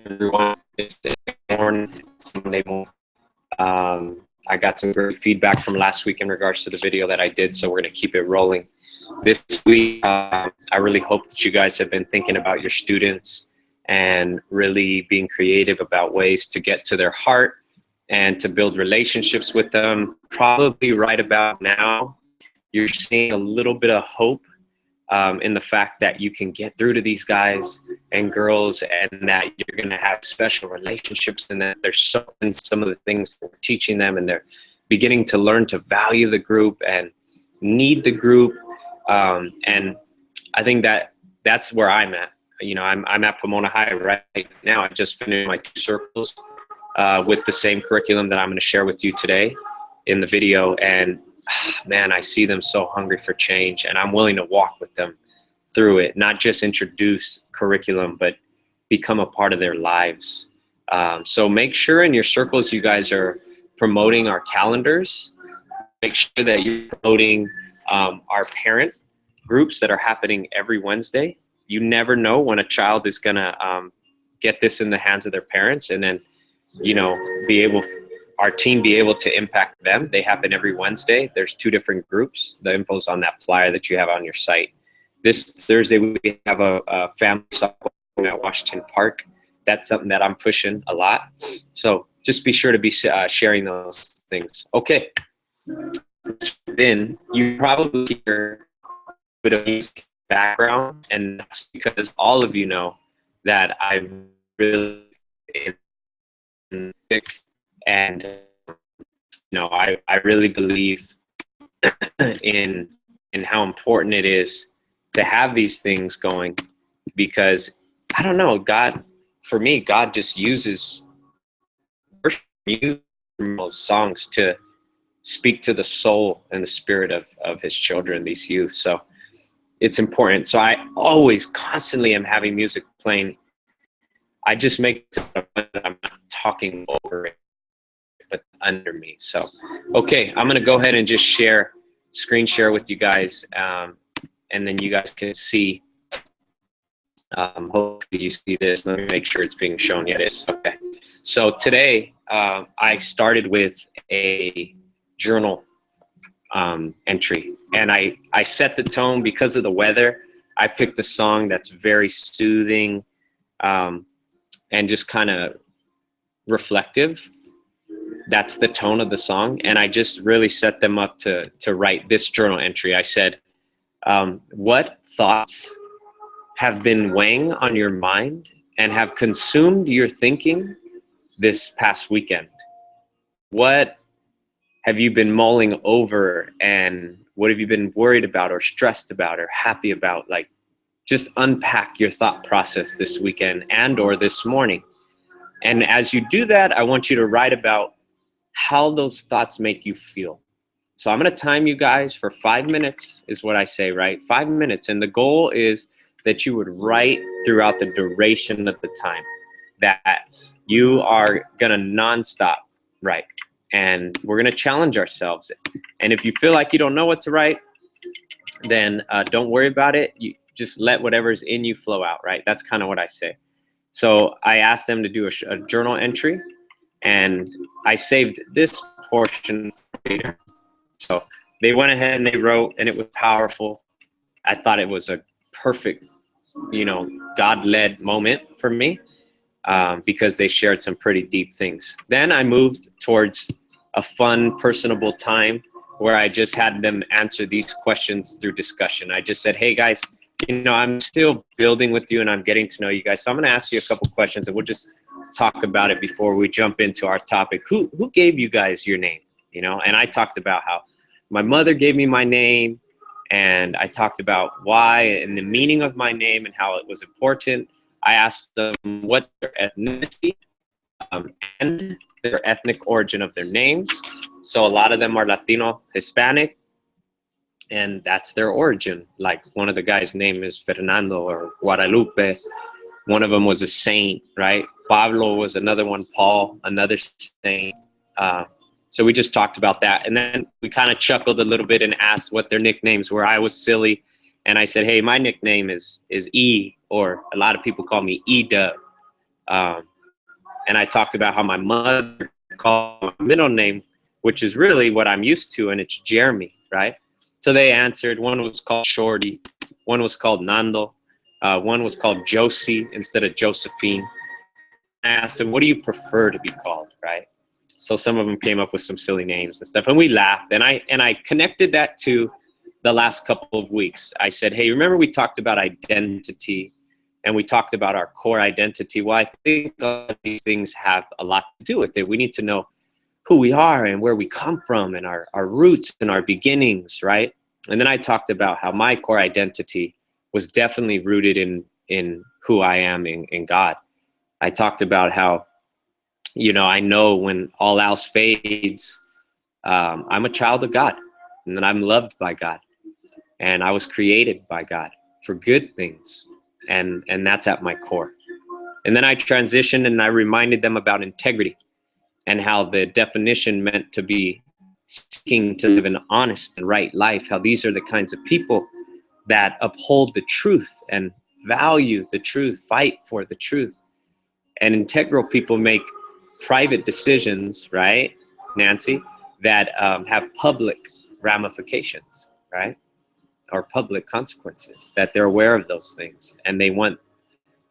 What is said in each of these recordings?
everyone. It's morning. I got some great feedback from last week in regards to the video that I did, so we're going to keep it rolling. This week, I really hope that you guys have been thinking about your students and really being creative about ways to get to their heart and to build relationships with them. Probably right about now, you're seeing a little bit of hope in the fact that you can get through to these guys and girls, and that you're going to have special relationships, and that there's some of the things that we're teaching them, and they're beginning to learn to value the group and need the group. And I think that that's where I'm at. You know, I'm at Pomona High right now. I just finished my 2 circles with the same curriculum that I'm going to share with you today in the video. And man, I see them so hungry for change, and I'm willing to walk with them through it, not just introduce curriculum, but become a part of their lives. So make sure in your circles you guys are promoting our calendars. Make sure that you're promoting our parent groups that are happening every Wednesday. You never know when a child is gonna get this in the hands of their parents, and then, you know, our team be able to impact them. They happen every Wednesday. There's 2 different groups. The info's on that flyer that you have on your site. This Thursday, we have a family softball at Washington Park. That's something that I'm pushing a lot. So just be sure to be sharing those things. Okay. Then you probably hear a bit of music background, and that's because all of you know that I really and you know, I really believe in how important it is to have these things going, because I don't know, God, for me, God just uses worship songs to speak to the soul and the spirit of his children, these youth. So it's important. So I always constantly am having music playing. I just make it that I'm not talking over it, but under me. So, okay, I'm gonna go ahead and just screen share with you guys, and then you guys can see. Hopefully you see this. Let me make sure it's being shown. Yeah, it is. Okay. So today I started with a journal entry, and I set the tone because of the weather. I picked a song that's very soothing and just kind of reflective. That's the tone of the song, and I just really set them up to write this journal entry. I said, what thoughts have been weighing on your mind and have consumed your thinking this past weekend? What have you been mulling over, and what have you been worried about or stressed about or happy about? Like, just unpack your thought process this weekend and or this morning. And as you do that, I want you to write about how those thoughts make you feel. So I'm going to time you guys for 5 minutes is what I say, right? 5 minutes. And the goal is that you would write throughout the duration of the time, that you are going to nonstop write. And we're going to challenge ourselves. And if you feel like you don't know what to write, then don't worry about it. You just let whatever's in you flow out, right? That's kind of what I say. So I asked them to do a journal entry, and I saved this portion later. So they went ahead and they wrote, and it was powerful. I thought it was a perfect, you know, God-led moment for me because they shared some pretty deep things. Then I moved towards a fun, personable time where I just had them answer these questions through discussion. I just said, hey guys, you know, I'm still building with you and I'm getting to know you guys. So I'm going to ask you a couple questions and we'll just talk about it before we jump into our topic. Who gave you guys your name? You know, and I talked about how my mother gave me my name, and I talked about why and the meaning of my name and how it was important. I asked them what their ethnicity and their ethnic origin of their names. So a lot of them are Latino, Hispanic, and that's their origin. Like one of the guys' name is Fernando or Guadalupe. One of them was a saint, right? Pablo was another one, Paul, another saint. So we just talked about that. And then we kind of chuckled a little bit and asked what their nicknames were. I was silly. And I said, hey, my nickname is E, or a lot of people call me E-Dub. And I talked about how my mother called my middle name, which is really what I'm used to, and it's Jeremy, right? So they answered. One was called Shorty, one was called Nando, one was called Josie instead of Josephine. I asked them, what do you prefer to be called, right? So some of them came up with some silly names and stuff, and we laughed. And I connected that to the last couple of weeks. I said, hey, remember we talked about identity, and we talked about our core identity? Well, I think these things have a lot to do with it. We need to know who we are and where we come from and our roots and our beginnings, right? And then I talked about how my core identity was definitely rooted in who I am in God. I talked about how, you know, I know when all else fades, I'm a child of God, and that I'm loved by God, and I was created by God for good things, and that's at my core. And then I transitioned and I reminded them about integrity and how the definition meant to be seeking to live an honest and right life, how these are the kinds of people that uphold the truth and value the truth, fight for the truth. And integral people make private decisions, right, Nancy, that have public ramifications, right, or public consequences, that they're aware of those things, and they want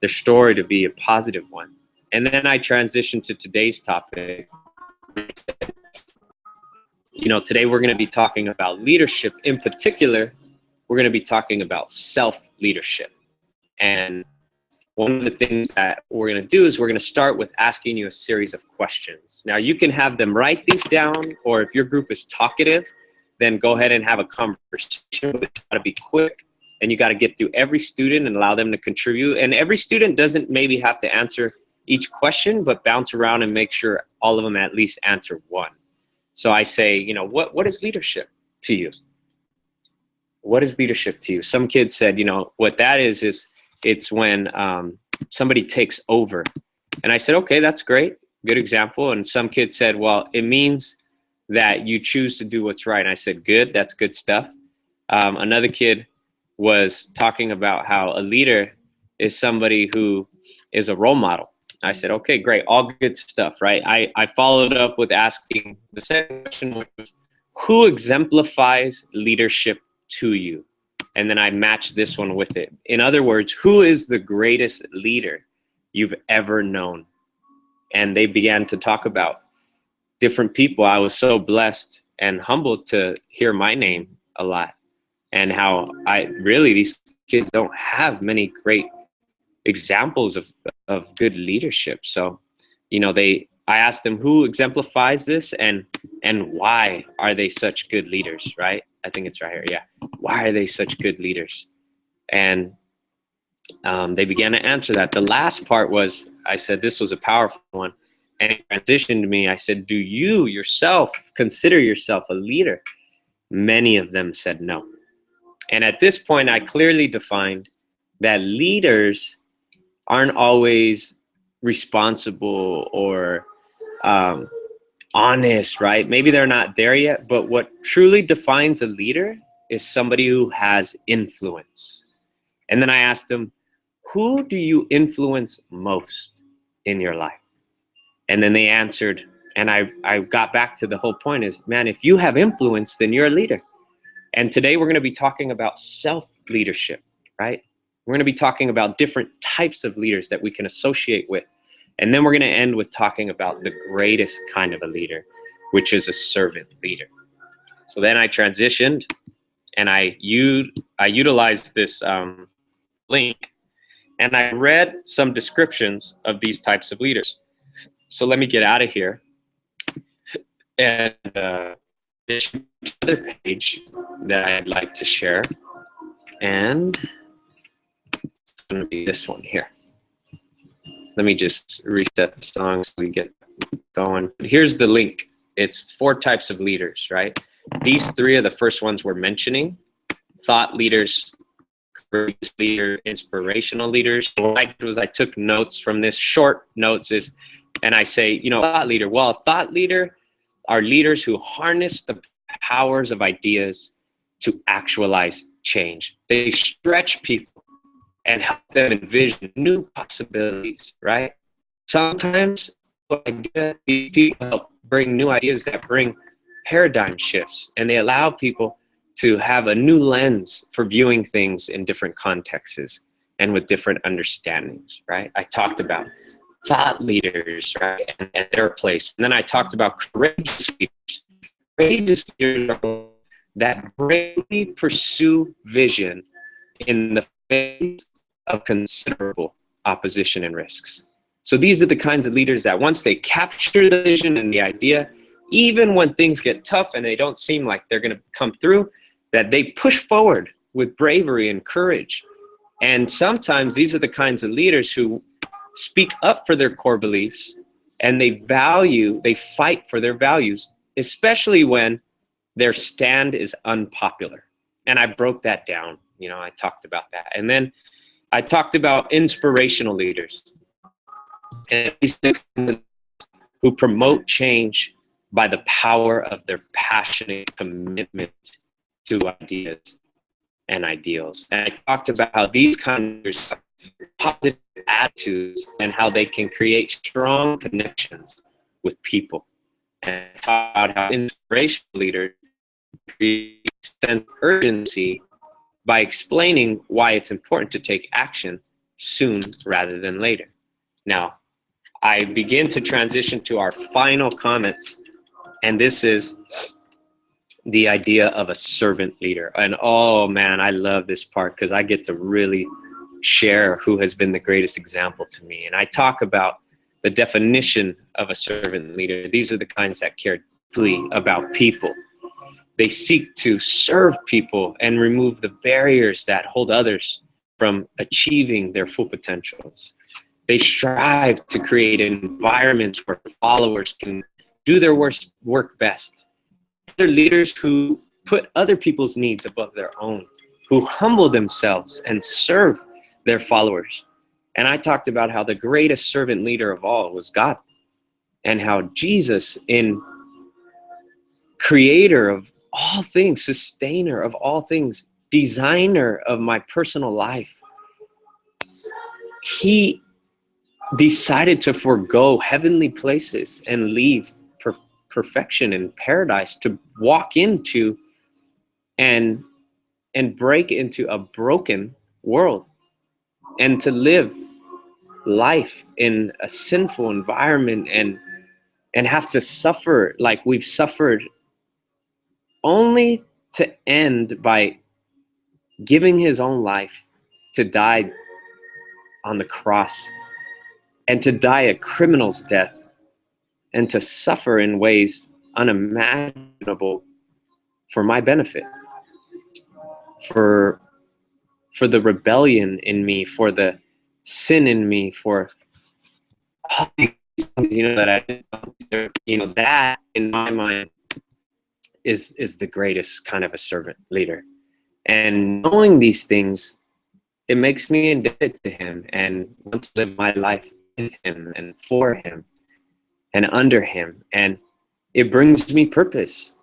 their story to be a positive one. And then I transitioned to today's topic. You know, today we're going to be talking about leadership. In particular, we're going to be talking about self-leadership. And one of the things that we're going to do is we're going to start with asking you a series of questions. Now, you can have them write these down, or if your group is talkative, then go ahead and have a conversation. But it's got to be quick, and you got to get through every student and allow them to contribute. And every student doesn't maybe have to answer each question, but bounce around and make sure all of them at least answer one. So I say, you know, what is leadership to you? What is leadership to you? Some kids said, you know, what that is it's when somebody takes over. And I said, okay, that's great. Good example. And some kids said, well, it means that you choose to do what's right. And I said, good, that's good stuff. Another kid was talking about how a leader is somebody who is a role model. I said, okay, great, all good stuff, right? I followed up with asking the second question, which was, who exemplifies leadership to you? And then I matched this one with it. In other words, who is the greatest leader you've ever known? And they began to talk about different people. I was so blessed and humbled to hear my name a lot, and how these kids don't have many great examples of good leadership. So, you know, I asked them who exemplifies this and why are they such good leaders, right? I think it's right here. Yeah. Why are they such good leaders? And they began to answer that. The last part was, I said, this was a powerful one. And it transitioned to me. I said, do you yourself consider yourself a leader? Many of them said no. And at this point, I clearly defined that leaders aren't always responsible or honest, right? Maybe they're not there yet, but what truly defines a leader is somebody who has influence. And then I asked them, who do you influence most in your life? And then they answered, and I got back to the whole point is, man, if you have influence, then you're a leader. And today we're going to be talking about self-leadership, right? We're going to be talking about different types of leaders that we can associate with. And then we're going to end with talking about the greatest kind of a leader, which is a servant leader. So then I transitioned, and I utilized this link, and I read some descriptions of these types of leaders. So let me get out of here. And there's another page that I'd like to share. And it's going to be this one here. Let me just reset the song so we get going. Here's the link. It's 4 types of leaders, right? These 3 are the first ones we're mentioning. Thought leaders, courageous leader, inspirational leaders. What I did was I took notes from this, short notes is, and I say, you know, thought leader. Well, a thought leader are leaders who harness the powers of ideas to actualize change. They stretch people and help them envision new possibilities, right? Sometimes these people help bring new ideas that bring paradigm shifts, and they allow people to have a new lens for viewing things in different contexts and with different understandings, right? I talked about thought leaders, right, and their place. And then I talked about courageous leaders. Courageous leaders are that bravely pursue vision in the face of considerable opposition and risks. So these are the kinds of leaders that once they capture the vision and the idea, even when things get tough and they don't seem like they're going to come through, that they push forward with bravery and courage. And sometimes these are the kinds of leaders who speak up for their core beliefs, and they fight for their values, especially when their stand is unpopular. And I broke that down. I talked about that. And then I talked about inspirational leaders, and these who promote change by the power of their passionate commitment to ideas and ideals. And I talked about how these kinds of positive attitudes and how they can create strong connections with people. And I talked about how inspirational leaders create a sense of urgency by explaining why it's important to take action soon rather than later. Now, I begin to transition to our final comments, and this is the idea of a servant leader. And oh man, I love this part because I get to really share who has been the greatest example to me. And I talk about the definition of a servant leader. These are the kinds that care deeply about people. They seek to serve people and remove the barriers that hold others from achieving their full potentials. They strive to create environments where followers can do their work best. They're leaders who put other people's needs above their own, who humble themselves and serve their followers. And I talked about how the greatest servant leader of all was God, and how Jesus, in creator of all things, sustainer of all things, designer of my personal life, he decided to forego heavenly places and leave perfection and paradise to walk into and break into a broken world, and to live life in a sinful environment and have to suffer like we've suffered, only to end by giving his own life to die on the cross, and to die a criminal's death, and to suffer in ways unimaginable for my benefit, for the rebellion in me, for the sin in me, for all these things, that I don't deserve. That in my mind is the greatest kind of a servant leader. And knowing these things, it makes me indebted to him and want to live my life with him and for him and under him. And it brings me purpose.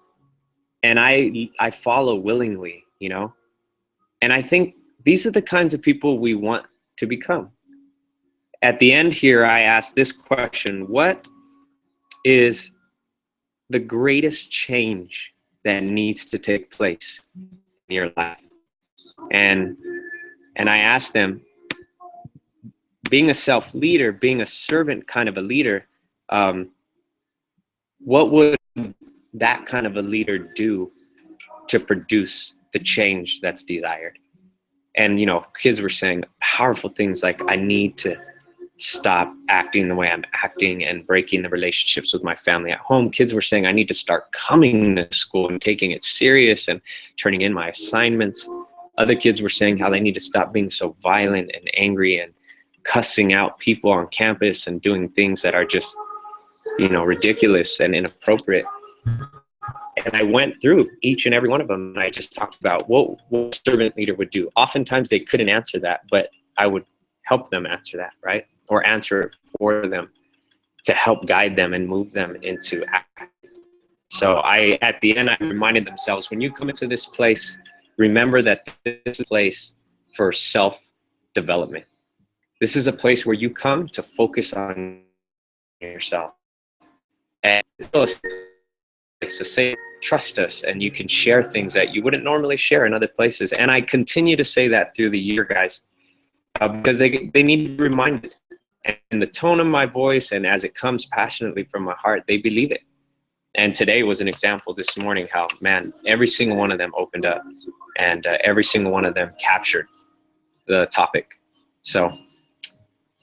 And I follow willingly, And I think these are the kinds of people we want to become. At the end here, I ask this question: what is the greatest change that needs to take place in your life? And I ask them, being a self-leader, being a servant kind of a leader, what would that kind of a leader do to produce the change that's desired? And, kids were saying powerful things like, I need to stop acting the way I'm acting and breaking the relationships with my family at home. Kids were saying, I need to start coming to school and taking it serious and turning in my assignments. Other kids were saying how they need to stop being so violent and angry and cussing out people on campus and doing things that are just, ridiculous and inappropriate. And I went through each and every one of them, and I just talked about what a servant leader would do. Oftentimes they couldn't answer that, but I would help them answer that, right? Or answer it for them to help guide them and move them into action. So at the end, I reminded themselves, when you come into this place, remember that this is a place for self-development. This is a place where you come to focus on yourself. It's to say, trust us, and you can share things that you wouldn't normally share in other places. And I continue to say that through the year, guys, because they need to be reminded. And the tone of my voice, and as it comes passionately from my heart, they believe it. And today was an example this morning how, man, every single one of them opened up, and every single one of them captured the topic. So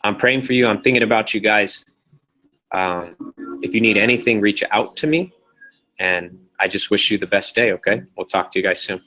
I'm praying for you. I'm thinking about you guys. If you need anything, reach out to me. And I just wish you the best day, okay? We'll talk to you guys soon.